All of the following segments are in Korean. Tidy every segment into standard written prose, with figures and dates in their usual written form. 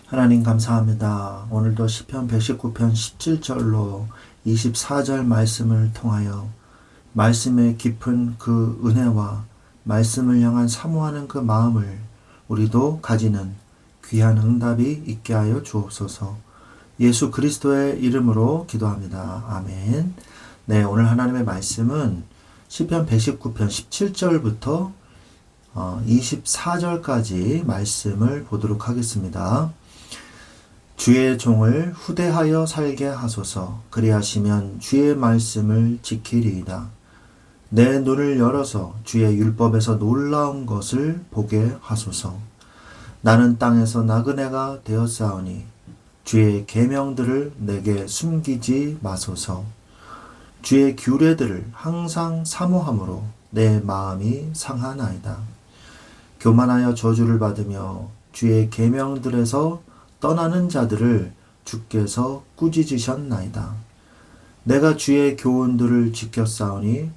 하나님 감사합니다. 오늘도 시편 119편 17절로 24절 말씀을 통하여 말씀의 깊은 그 은혜와 말씀을 향한 사모하는 그 마음을 우리도 가지는 귀한 응답이 있게 하여 주옵소서. 예수 그리스도의 이름으로 기도합니다. 아멘. 네, 오늘 하나님의 말씀은 시편 119편 17절부터 24절까지 말씀을 보도록 하겠습니다. 주의 종을 후대하여 살게 하소서. 그리하시면 주의 말씀을 지키리이다. 내 눈을 열어서 주의 율법에서 놀라운 것을 보게 하소서. 나는 땅에서 나그네가 되었사오니 주의 계명들을 내게 숨기지 마소서. 주의 규례들을 항상 사모함으로 내 마음이 상하나이다. 교만하여 저주를 받으며 주의 계명들에서 떠나는 자들을 주께서 꾸짖으셨나이다. 내가 주의 교훈들을 지켰사오니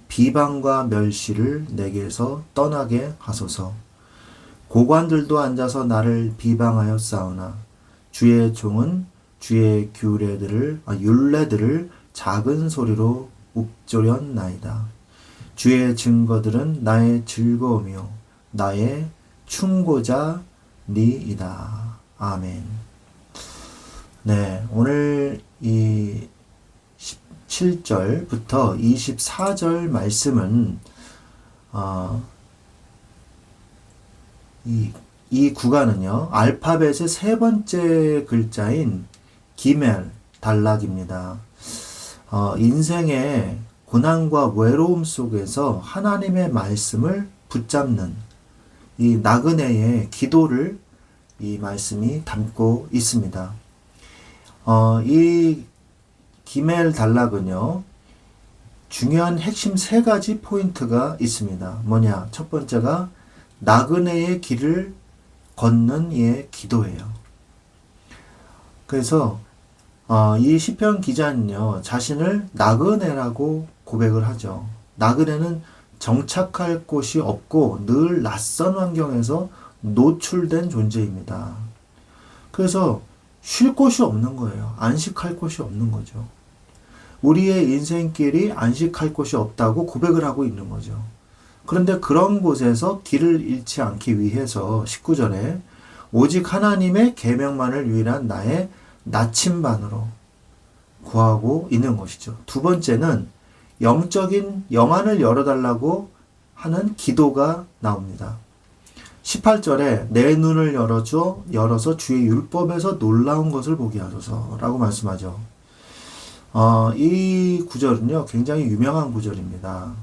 비방과 멸시를 내게서 떠나게 하소서. 고관들도 앉아서 나를 비방하였사오나 주의 종은 주의 율례들을 작은 소리로 읊조렸나이다. 주의 증거들은 나의 즐거움이요 나의 충고자니이다. 아멘. 네, 오늘 이 17절부터 24절 말씀은 이 구간은요, 알파벳의 세 번째 글자인 기멜, 단락입니다. 인생의 고난과 외로움 속에서 하나님의 말씀을 붙잡는 이 나그네의 기도를 이 말씀이 담고 있습니다. 이 기멜 단락은요, 중요한 핵심 세 가지 포인트가 있습니다. 뭐냐? 첫 번째가 나그네의 길을 걷는 이의 기도예요. 그래서 이 시편 기자는요, 자신을 나그네라고 고백을 하죠. 나그네는 정착할 곳이 없고 늘 낯선 환경에서 노출된 존재입니다. 그래서 쉴 곳이 없는 거예요. 안식할 곳이 없는 거죠. 우리의 인생길이 안식할 곳이 없다고 고백을 하고 있는 거죠. 그런데 그런 곳에서 길을 잃지 않기 위해서 19절에 오직 하나님의 계명만을 유일한 나의 나침반으로 구하고 있는 것이죠. 두 번째는 영적인 영안을 열어달라고 하는 기도가 나옵니다. 18절에 내 눈을 열어서 주의 율법에서 놀라운 것을 보게 하소서 라고 말씀하죠. 이 구절은요, 굉장히 유명한 구절입니다.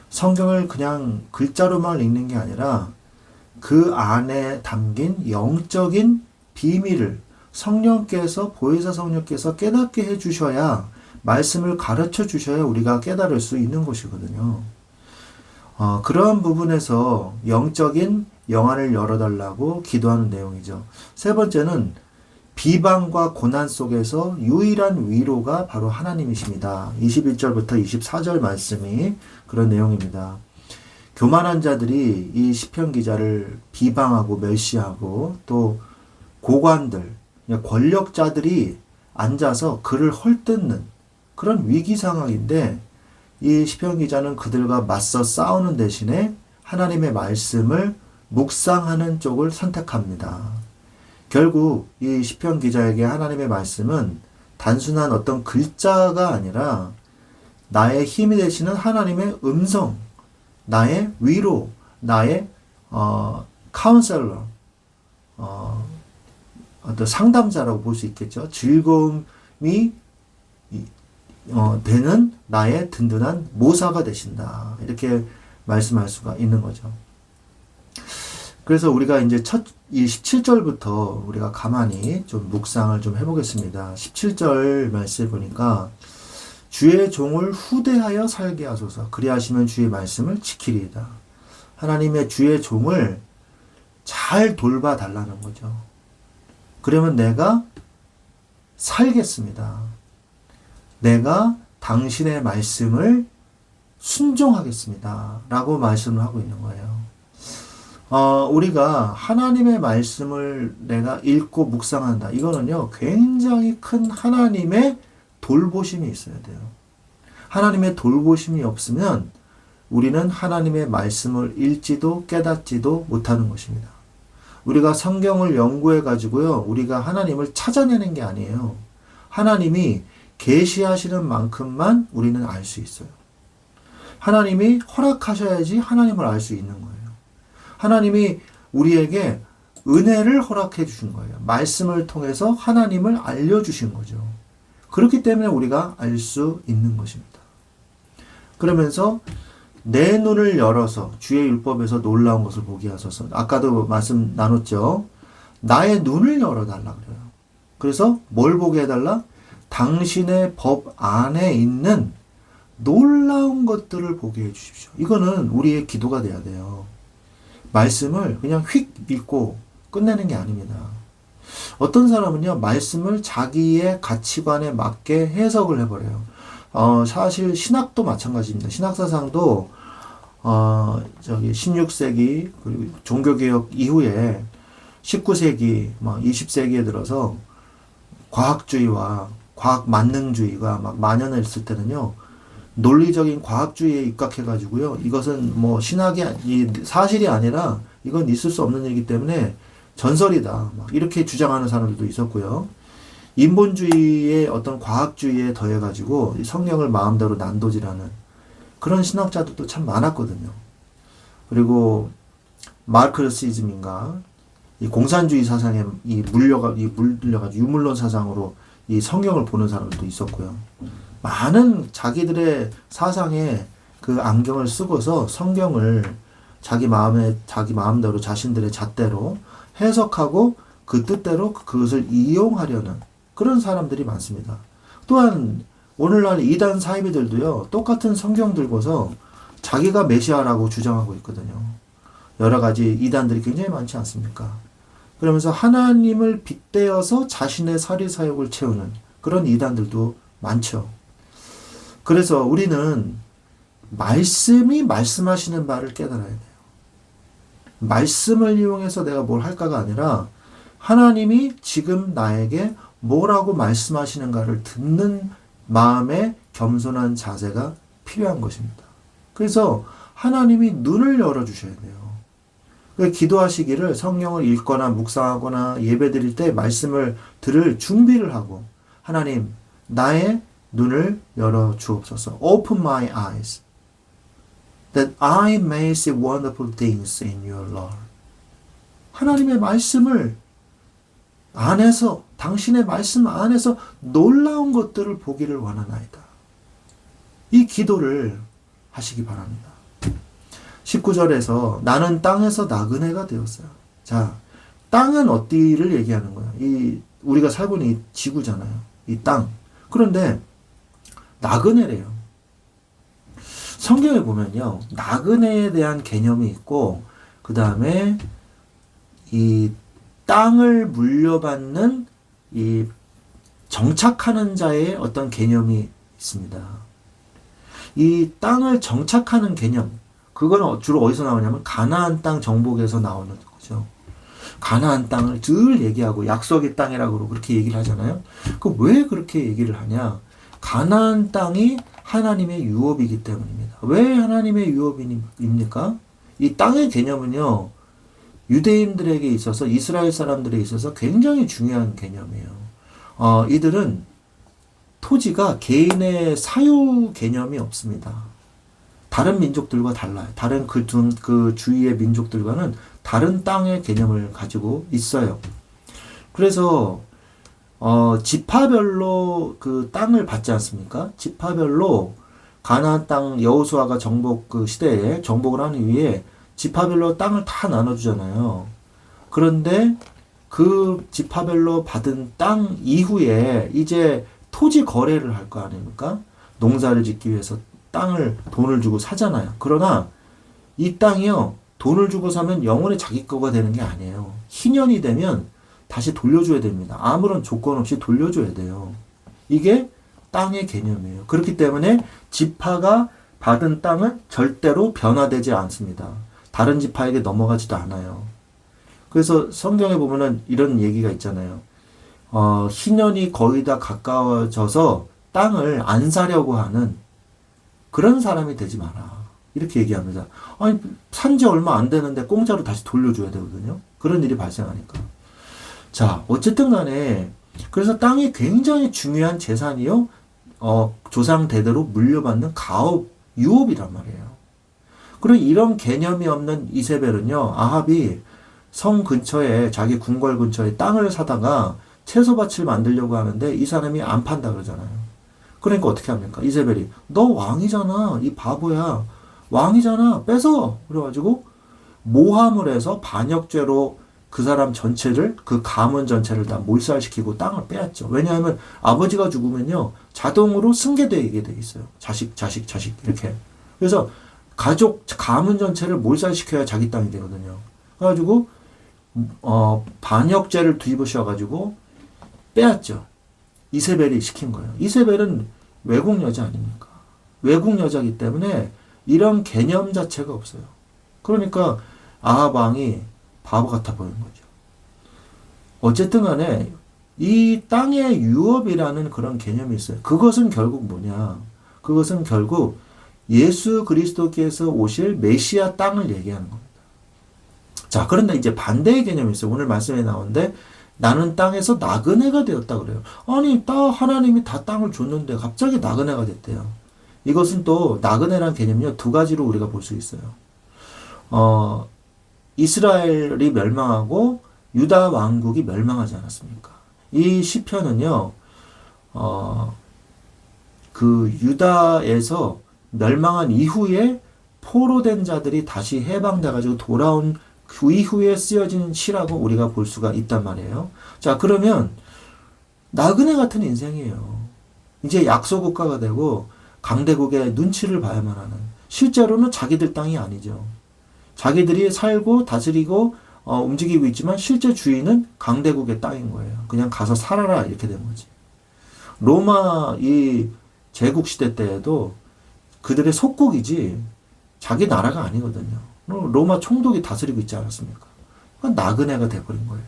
성경을 그냥 글자로만 읽는 게 아니라 그 안에 담긴 영적인 비밀을 성령께서, 보혜사 성령께서 깨닫게 해주셔야, 말씀을 가르쳐 주셔야 우리가 깨달을 수 있는 것이거든요. 그런 부분에서 영적인 영안을 열어달라고 기도하는 내용이죠. 세 번째는 비방과 고난 속에서 유일한 위로가 바로 하나님이십니다. 21절부터 24절 말씀이 그런 내용입니다. 교만한 자들이 이 시편 기자를 비방하고 멸시하고 또 고관들, 권력자들이 앉아서 그를 헐뜯는 그런 위기 상황인데 이 시편 기자는 그들과 맞서 싸우는 대신에 하나님의 말씀을 묵상하는 쪽을 선택합니다. 결국 이 시편 기자에게 하나님의 말씀은 단순한 어떤 글자가 아니라 나의 힘이 되시는 하나님의 음성, 나의 위로, 나의 카운셀러, 어떤 상담자라고 볼 수 있겠죠. 즐거움이 되는 나의 든든한 모사가 되신다. 이렇게 말씀할 수가 있는 거죠. 그래서 우리가 이제 이 17절부터 우리가 가만히 좀 묵상을 좀 해보겠습니다. 17절 말씀을 보니까 주의 종을 후대하여 살게 하소서. 그리하시면 주의 말씀을 지키리이다. 하나님의 주의 종을 잘 돌봐 달라는 거죠. 그러면 내가 살겠습니다. 내가 당신의 말씀을 순종하겠습니다. 라고 말씀을 하고 있는 거예요. 우리가 하나님의 말씀을 내가 읽고 묵상한다. 이거는요, 굉장히 큰 하나님의 돌보심이 있어야 돼요. 하나님의 돌보심이 없으면 우리는 하나님의 말씀을 읽지도 깨닫지도 못하는 것입니다. 우리가 성경을 연구해 가지고요, 우리가 하나님을 찾아내는 게 아니에요. 하나님이 계시하시는 만큼만 우리는 알 수 있어요. 하나님이 허락하셔야지 하나님을 알 수 있는 거예요. 하나님이 우리에게 은혜를 허락해 주신 거예요. 말씀을 통해서 하나님을 알려주신 거죠. 그렇기 때문에 우리가 알 수 있는 것입니다. 그러면서 내 눈을 열어서 주의 율법에서 놀라운 것을 보게 하소서. 아까도 말씀 나눴죠. 나의 눈을 열어달라 그래요. 그래서 뭘 보게 해달라? 당신의 법 안에 있는 놀라운 것들을 보게 해주십시오. 이거는 우리의 기도가 돼야 돼요. 말씀을 그냥 휙 읽고 끝내는 게 아닙니다. 어떤 사람은요, 말씀을 자기의 가치관에 맞게 해석을 해버려요. 사실 신학도 마찬가지입니다. 신학사상도 16세기 그리고 종교개혁 이후에 19세기, 20세기에 들어서 과학주의와 과학 만능주의가 막 만연했을 때는요, 논리적인 과학주의에 입각해가지고요, 이것은 신학이 사실이 아니라 이건 있을 수 없는 일이기 때문에 전설이다, 막 이렇게 주장하는 사람들도 있었고요. 인본주의의 어떤 과학주의에 더해가지고 성경을 마음대로 난도질하는 그런 신학자들도 참 많았거든요. 그리고 마르크시즘인가 이 공산주의 사상에 물들려가지고 유물론 사상으로 이 성경을 보는 사람들도 있었고요. 많은 자기들의 사상에 그 안경을 쓰고서 성경을 자기 마음대로 자신들의 잣대로 해석하고 그 뜻대로 그것을 이용하려는 그런 사람들이 많습니다. 또한 오늘날 이단 사이비들도요, 똑같은 성경 들고서 자기가 메시아라고 주장하고 있거든요. 여러 가지 이단들이 굉장히 많지 않습니까? 그러면서 하나님을 빗대어서 자신의 사리사욕을 채우는 그런 이단들도 많죠. 그래서 우리는 말씀이 말씀하시는 바를 깨달아야 돼요. 말씀을 이용해서 내가 뭘 할까가 아니라 하나님이 지금 나에게 뭐라고 말씀하시는가를 듣는 마음의 겸손한 자세가 필요한 것입니다. 그래서 하나님이 눈을 열어주셔야 돼요. 기도하시기를 성경을 읽거나 묵상하거나 예배드릴 때 말씀을 들을 준비를 하고, 하나님 나의 눈을 열어 주옵소서. Open my eyes that I may see wonderful things in your Lord. 하나님의 말씀을 안에서, 당신의 말씀 안에서 놀라운 것들을 보기를 원하나이다. 이 기도를 하시기 바랍니다. 19절에서 나는 땅에서 나그네가 되었어요. 자, 땅은 어디를 얘기하는 거예요? 우리가 살고 있는 이 지구잖아요. 이 땅. 그런데 나그네래요. 성경에 보면요, 나그네에 대한 개념이 있고, 그 다음에 이 땅을 물려받는 이 정착하는 자의 어떤 개념이 있습니다. 이 땅을 정착하는 개념, 그건 주로 어디서 나오냐면 가나안 땅 정복에서 나오는 거죠. 가나안 땅을 늘 얘기하고 약속의 땅이라고 그렇게 얘기를 하잖아요. 왜 그렇게 얘기를 하냐? 가나안 땅이 하나님의 유업이기 때문입니다. 왜 하나님의 유업입니까? 이 땅의 개념은요, 유대인들에게 있어서, 이스라엘 사람들에 있어서 굉장히 중요한 개념이에요. 이들은 토지가 개인의 사유 개념이 없습니다. 다른 민족들과 달라요. 다른 그 주위의 민족들과는 다른 땅의 개념을 가지고 있어요. 그래서 지파별로 그 땅을 받지 않습니까? 지파별로 가나안 땅 여호수아가 정복 그 시대에 정복을 하는 이후에 지파별로 땅을 다 나눠주잖아요. 그런데 그 지파별로 받은 땅 이후에 이제 토지 거래를 할 거 아닙니까? 농사를 짓기 위해서 돈을 주고 사잖아요. 그러나 이 땅이요, 돈을 주고 사면 영원히 자기 거가 되는 게 아니에요. 희년이 되면 다시 돌려줘야 됩니다. 아무런 조건 없이 돌려줘야 돼요. 이게 땅의 개념이에요. 그렇기 때문에 지파가 받은 땅은 절대로 변화되지 않습니다. 다른 지파에게 넘어가지도 않아요. 그래서 성경에 보면은 이런 얘기가 있잖아요. 희년이 거의 다 가까워져서 땅을 안 사려고 하는 그런 사람이 되지 마라. 이렇게 얘기합니다. 아니, 산지 얼마 안 되는데 공짜로 다시 돌려줘야 되거든요. 그런 일이 발생하니까. 자, 어쨌든 간에, 그래서 땅이 굉장히 중요한 재산이요. 조상 대대로 물려받는 가업, 유업이란 말이에요. 그리고 이런 개념이 없는 이세벨은요, 아합이 성 근처에, 자기 궁궐 근처에 땅을 사다가 채소밭을 만들려고 하는데 이 사람이 안 판다 그러잖아요. 그러니까 어떻게 합니까? 이세벨이, 너 왕이잖아. 이 바보야. 왕이잖아. 뺏어. 그래가지고 모함을 해서 반역죄로 그 사람 전체를, 그 가문 전체를 다 몰살시키고 땅을 빼앗죠. 왜냐하면 아버지가 죽으면요, 자동으로 승계되게 돼 있어요. 자식, 자식, 자식, 이렇게. 그래서 가족, 가문 전체를 몰살시켜야 자기 땅이 되거든요. 그래가지고, 반역죄를 뒤집으셔가지고 빼앗죠. 이세벨이 시킨 거예요. 이세벨은 외국 여자 아닙니까? 외국 여자이기 때문에 이런 개념 자체가 없어요. 그러니까 아합 왕이 바보 같아 보이는 거죠. 어쨌든 간에 이 땅의 유업이라는 그런 개념이 있어요. 그것은 결국 뭐냐? 그것은 결국 예수 그리스도께서 오실 메시아 땅을 얘기하는 겁니다. 자, 그런데 이제 반대의 개념이 있어요. 오늘 말씀에 나오는데 나는 땅에서 나그네가 되었다 그래요. 아니, 하나님이 다 땅을 줬는데 갑자기 나그네가 됐대요. 이것은 또 나그네라는 개념이요. 두 가지로 우리가 볼 수 있어요. 이스라엘이 멸망하고 유다 왕국이 멸망하지 않았습니까? 이 시편은요, 그 유다에서 멸망한 이후에 포로된 자들이 다시 해방돼가지고 돌아온 그 이후에 쓰여진 시라고 우리가 볼 수가 있단 말이에요. 자, 그러면 나그네 같은 인생이에요. 이제 약소국가가 되고 강대국의 눈치를 봐야만 하는, 실제로는 자기들 땅이 아니죠. 자기들이 살고 다스리고 움직이고 있지만 실제 주인은 강대국의 땅인 거예요. 그냥 가서 살아라 이렇게 된 거지. 로마 이 제국 시대 때에도 그들의 속국이지 자기 나라가 아니거든요. 로마 총독이 다스리고 있지 않았습니까? 나그네가 돼버린 거예요.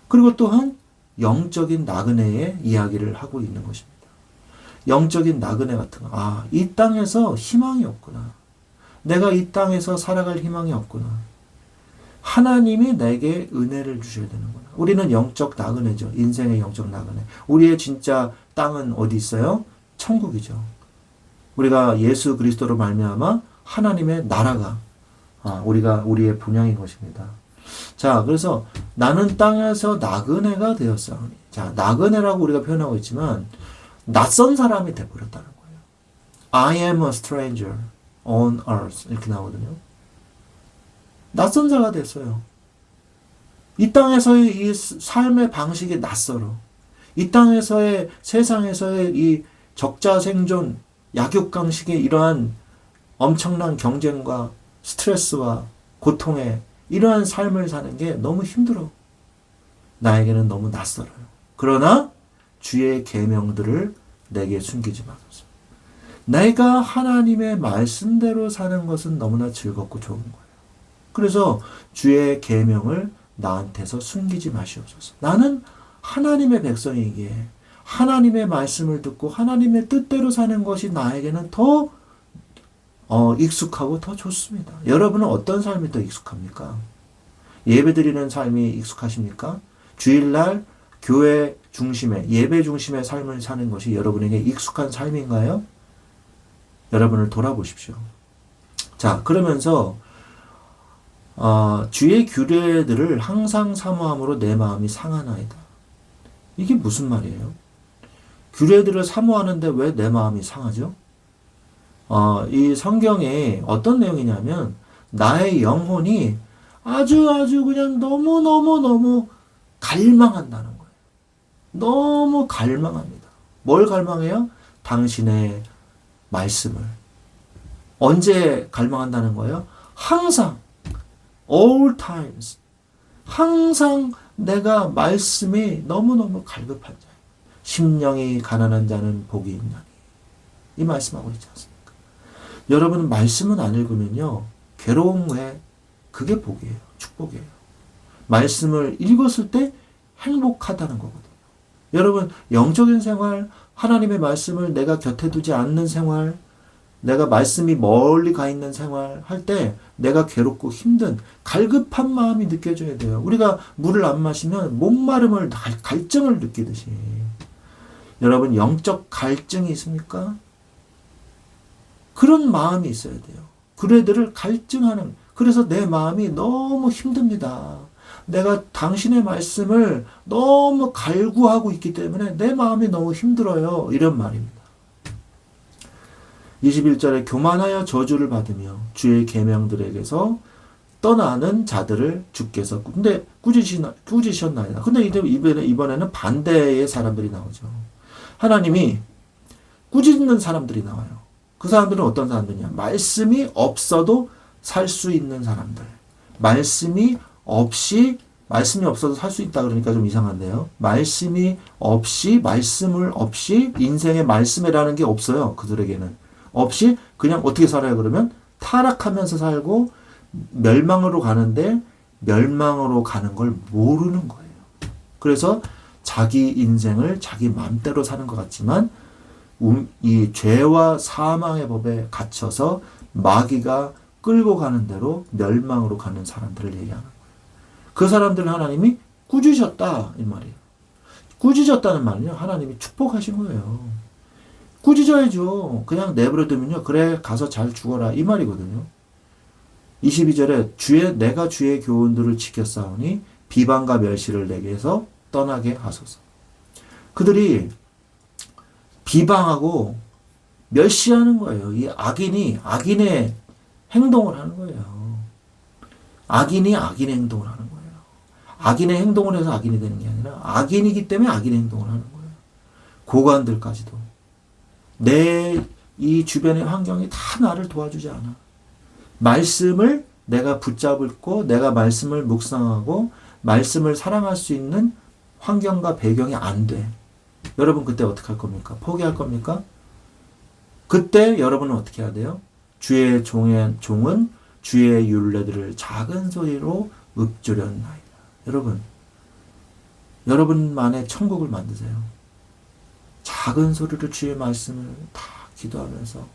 그리고 또한 영적인 나그네의 이야기를 하고 있는 것입니다. 영적인 나그네 같은 거. 이 땅에서 희망이 없구나. 내가 이 땅에서 살아갈 희망이 없구나. 하나님이 내게 은혜를 주셔야 되는구나. 우리는 영적 나그네죠. 인생의 영적 나그네. 우리의 진짜 땅은 어디 있어요? 천국이죠. 우리가 예수 그리스도로 말미암아 하나님의 나라가 우리의 분향인 것입니다. 자, 그래서 나는 땅에서 나그네가 되었사오니. 자, 나그네라고 우리가 표현하고 있지만 낯선 사람이 되어버렸다는 거예요. I am a stranger on earth 이렇게 나오거든요. 낯선 자가 됐어요. 이 땅에서의 이 삶의 방식이 낯설어. 이 땅에서의 세상에서의 이 적자 생존, 약육강식의 이러한 엄청난 경쟁과 스트레스와 고통에 이러한 삶을 사는 게 너무 힘들어. 나에게는 너무 낯설어요. 그러나 주의 계명들을 내게 숨기지 마소서. 내가 하나님의 말씀대로 사는 것은 너무나 즐겁고 좋은 거예요. 그래서 주의 계명을 나한테서 숨기지 마시옵소서. 나는 하나님의 백성이기에 하나님의 말씀을 듣고 하나님의 뜻대로 사는 것이 나에게는 더 익숙하고 더 좋습니다. 여러분은 어떤 삶이 더 익숙합니까? 예배드리는 삶이 익숙하십니까? 주일날 교회 중심의, 예배 중심의 삶을 사는 것이 여러분에게 익숙한 삶인가요? 여러분을 돌아보십시오. 자, 그러면서 주의 규례들을 항상 사모함으로 내 마음이 상하나이다. 이게 무슨 말이에요? 규례들을 사모하는데 왜 내 마음이 상하죠? 이 성경에 어떤 내용이냐면 나의 영혼이 아주 그냥 너무 갈망한다는 거예요. 너무 갈망합니다. 뭘 갈망해요? 당신의 말씀을. 언제 갈망한다는 거예요? 항상, all times. 항상 내가 말씀이 너무너무 갈급한 자예요. 심령이 가난한 자는 복이 있나니. 이 말씀하고 있지 않습니까? 여러분은 말씀은 안 읽으면요, 괴로운 후에 그게 복이에요. 축복이에요. 말씀을 읽었을 때 행복하다는 거거든요. 여러분, 영적인 생활, 하나님의 말씀을 내가 곁에 두지 않는 생활, 내가 말씀이 멀리 가 있는 생활 할 때 내가 괴롭고 힘든 갈급한 마음이 느껴져야 돼요. 우리가 물을 안 마시면 목마름을, 갈증을 느끼듯이. 여러분, 영적 갈증이 있습니까? 그런 마음이 있어야 돼요. 그 애들을 갈증하는, 그래서 내 마음이 너무 힘듭니다. 내가 당신의 말씀을 너무 갈구하고 있기 때문에 내 마음이 너무 힘들어요. 이런 말입니다. 21절에 교만하여 저주를 받으며 주의 계명들에게서 떠나는 자들을 주께서 근데 꾸짖으셨나이다. 근데 이번에는 반대의 사람들이 나오죠. 하나님이 꾸짖는 사람들이 나와요. 그 사람들은 어떤 사람들이냐? 말씀이 없어도 살 수 있는 사람들. 말씀이 없어도 살 수 있다 그러니까 좀 이상한데요. 말씀을 없이 인생의 말씀이라는 게 없어요. 그들에게는. 없이 그냥 어떻게 살아요? 그러면 타락하면서 살고 멸망으로 가는데 멸망으로 가는 걸 모르는 거예요. 그래서 자기 인생을 자기 마음대로 사는 것 같지만 이 죄와 사망의 법에 갇혀서 마귀가 끌고 가는 대로 멸망으로 가는 사람들을 얘기하는 거예요. 그 사람들을 하나님이 꾸짖으셨다 이 말이에요. 꾸짖었다는 말은요, 하나님이 축복하신 거예요. 꾸짖어야죠. 그냥 내버려두면요, 그래 가서 잘 죽어라 이 말이거든요. 22절에 내가 주의 교훈들을 지켰사오니 비방과 멸시를 내게서 떠나게 하소서. 그들이 비방하고 멸시하는 거예요. 이 악인의 행동을 하는 거예요. 악인의 행동을 하는 거예요. 악인의 행동을 해서 악인이 되는 게 아니라 악인이기 때문에 악인의 행동을 하는 거예요. 고관들까지도. 이 주변의 환경이 다 나를 도와주지 않아. 말씀을 내가 붙잡고 내가 말씀을 묵상하고 말씀을 사랑할 수 있는 환경과 배경이 안 돼. 여러분 그때 어떻게 할 겁니까? 포기할 겁니까? 그때 여러분은 어떻게 해야 돼요? 주의 종은 주의 율례들을 작은 소리로 읊조렸나이다. 여러분만의 천국을 만드세요. 작은 소리로 주의 말씀을 다 기도하면서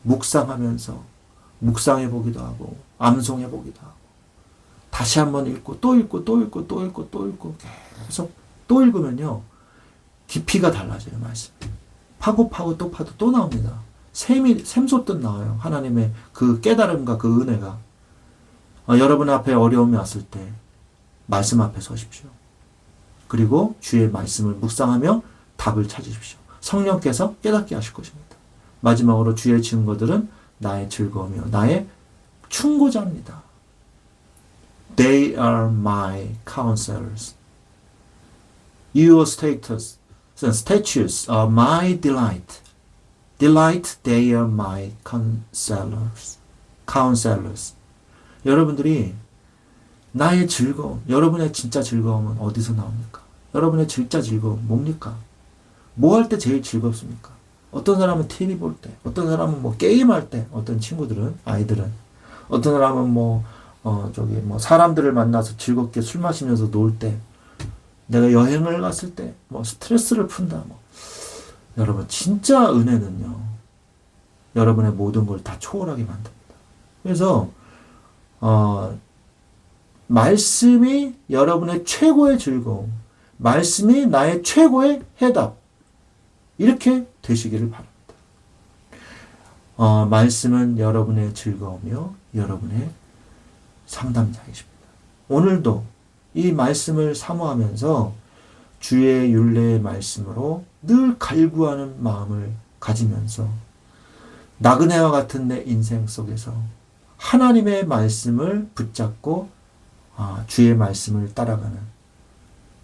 묵상하면서 묵상해 보기도 하고 암송해 보기도 하고 다시 한번 읽고 또 읽고 또 읽고 또 읽고 또 읽고 계속 또 읽으면요, 깊이가 달라져요. 말씀 파고 또 파도 또 나옵니다. 샘솟듯 나와요. 하나님의 그 깨달음과 그 은혜가. 여러분 앞에 어려움이 왔을 때 말씀 앞에 서십시오. 그리고 주의 말씀을 묵상하며 답을 찾으십시오. 성령께서 깨닫게 하실 것입니다. 마지막으로 주의 증거들은 나의 즐거움이요 나의 충고자입니다. They are my counselors. Your statutes are my delight. Delight, they are my counselors. 여러분들이 나의 즐거움, 여러분의 진짜 즐거움은 어디서 나옵니까? 여러분의 진짜 즐거움 뭡니까? 뭐 할 때 제일 즐겁습니까? 어떤 사람은 TV 볼 때, 어떤 사람은 뭐 게임할 때, 어떤 아이들은, 어떤 사람은 사람들을 만나서 즐겁게 술 마시면서 놀 때, 내가 여행을 갔을 때, 스트레스를 푼다, 여러분, 진짜 은혜는요, 여러분의 모든 걸 다 초월하게 만듭니다. 그래서, 말씀이 여러분의 최고의 즐거움, 말씀이 나의 최고의 해답, 이렇게 되시기를 바랍니다. 말씀은 여러분의 즐거움이요, 여러분의 상담자이십니다. 오늘도 이 말씀을 사모하면서 주의 율례의 말씀으로 늘 갈구하는 마음을 가지면서 나그네와 같은 내 인생 속에서 하나님의 말씀을 붙잡고 주의 말씀을 따라가는,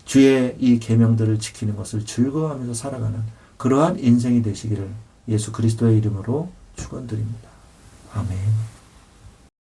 주의 이 계명들을 지키는 것을 즐거워하면서 살아가는 그러한 인생이 되시기를 예수 그리스도의 이름으로 축원드립니다. 아멘.